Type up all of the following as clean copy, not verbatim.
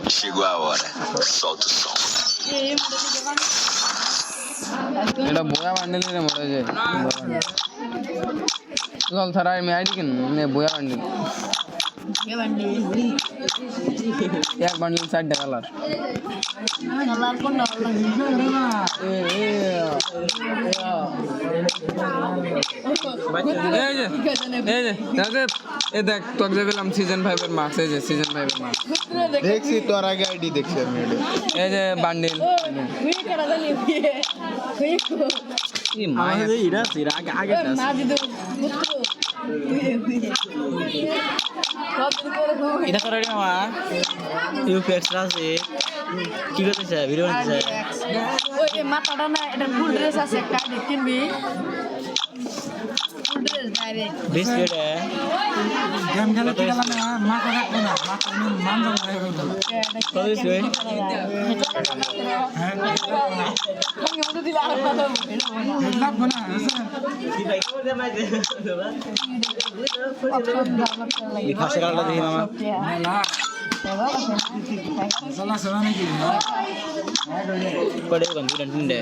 Chegou a hora. Solta o som. এটা বয়া bundle রে মরে যায় চল স্যার আমি আইডি কিন নে বয়া বান্ডেল এক বান্ডেল 60 টাকা কালার কোন না দেখ তোর যে পেলাম সিজন 5 এর মার্কস এই যে সিজন 5 এর মার্কস দেখছি তোর আগে আইডি দেখছি আমি এই যে বান্ডেল এই মায়া ইরা সিরা আগে না দিদু এটা করে মামা ইউপিএক্স আছে কি করতেছে ভিডিও বানাচ্ছে ওই মাথাটা না এটা ফুল ড্রেস আছে একটা কিনবি ফুল ড্রেস ডাইরেক্ট বিস্কিট গেম খেলে কি গেল না মাথা রাখবো না মাথা মান যাবে কত বিস্কিট লাগবো না এই ফাঁসে কালটা দেখি মামা সালা সালা নাকি পড়ে কোন দুটো তিনটে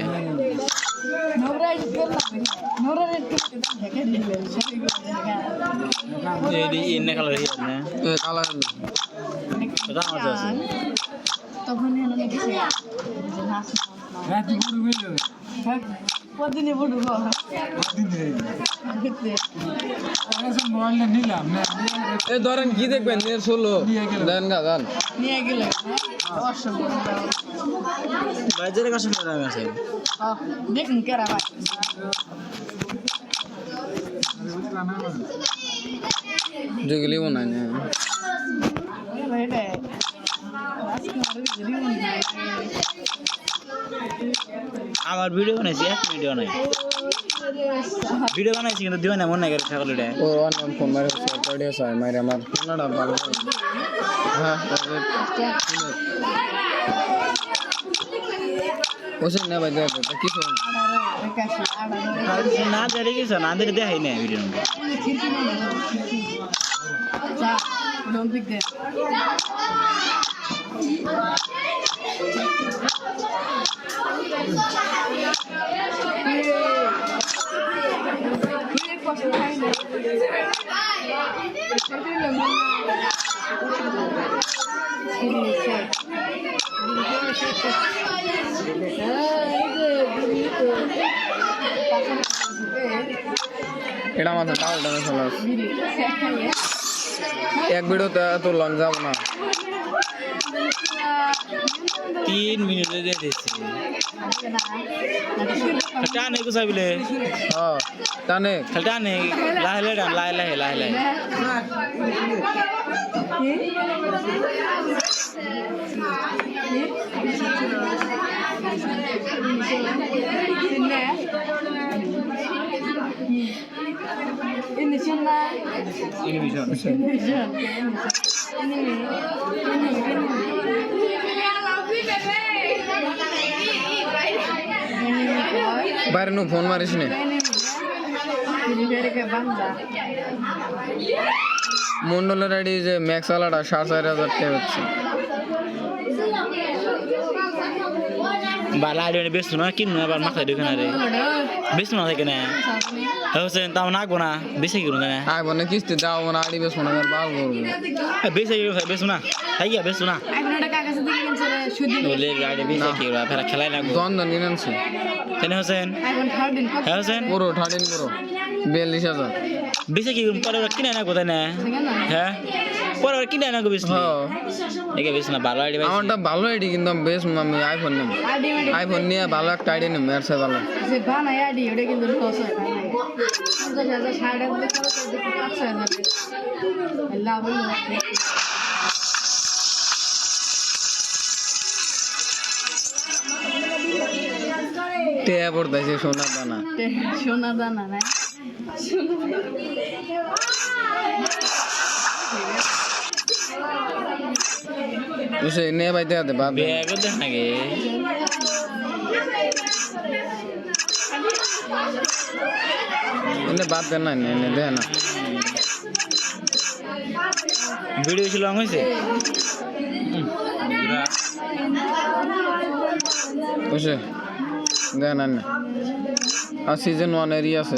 এই ইন্নে কালার এই না এই কালার এটা আমার আছে তখন রাতে পুরো মিলে কদিনে বড় দিনে আরে মোবাইল নিলাম না এই ধরেন কি দেখবেন নে 16 দেন গা গান নিয়ে গেলে অসম্ভব বাজারে কাছে মেলা আছে দেখুন কেরা ভাই যেগুলি বানায় না আমার ভিডিও বানাইছি এক ভিডিও নাই ভিডিও বানাইছি কিন্তু দিও না মন নাই করে ছাগল এটা ও অন ফোন মারে পড়ে আছে মারে আমার ফোনটা ভালো হ্যাঁ ওসে না ভাই দেখ কি ফোন না দেখে গেছ না দেখে দেখাই না ভিডিও এটা মাথা ডালটা চলে এক ভিডিওতে এত লং যাব না 3 মিনিটে দিয়ে দিয়েছি টানে গুছাবিলে হ্যাঁ টানে টানে লাহে লাহে বাইরে নো ফোন মারিস নে মন্ডলের আইডি যে ম্যাক্স আলাটা 4,500 টাকা হচ্ছে বালা আইডি বেশ না কিন না আবার মাথায় ঢুকে না রে বেশ না থাকে না হোসেন তাও না গো না বেশি কি না আই বনে কিস্তি দাও না আইডি বেশ না বাল করব বেশি কি বেশ না তাই কি বেশ না বলে গাড়ি বেশি কি ওরা ফেরা খেলাই না গো দন নিনছি কেন হোসেন হোসেন পুরো 13 পুরো 42,000 বেশি কি পরে কিনে না কোথায় না হ্যাঁ পরে কিনে না গো বেশি হ্যাঁ একে বেশ না ভালো আইডি আমারটা ভালো আইডি কিন্তু বেশ আমি আইফোন নেব আইফোন নিয়ে ভালো একটা আইডি নেব এর সাথে ভালো যে বানাই আইডি ওটা কিন্তু লস হয় না 50,000 সাড়ে 5,000 লাভ হলো তে পড়তাছে সোনা দানা না उसे ने भाई दे दे बाप बैग देंगे इन्हें बात करना है इन्हें देना ভিডিও বেশি লং হয়েছে বুঝছে দেন আর সিজন 1 এরই আছে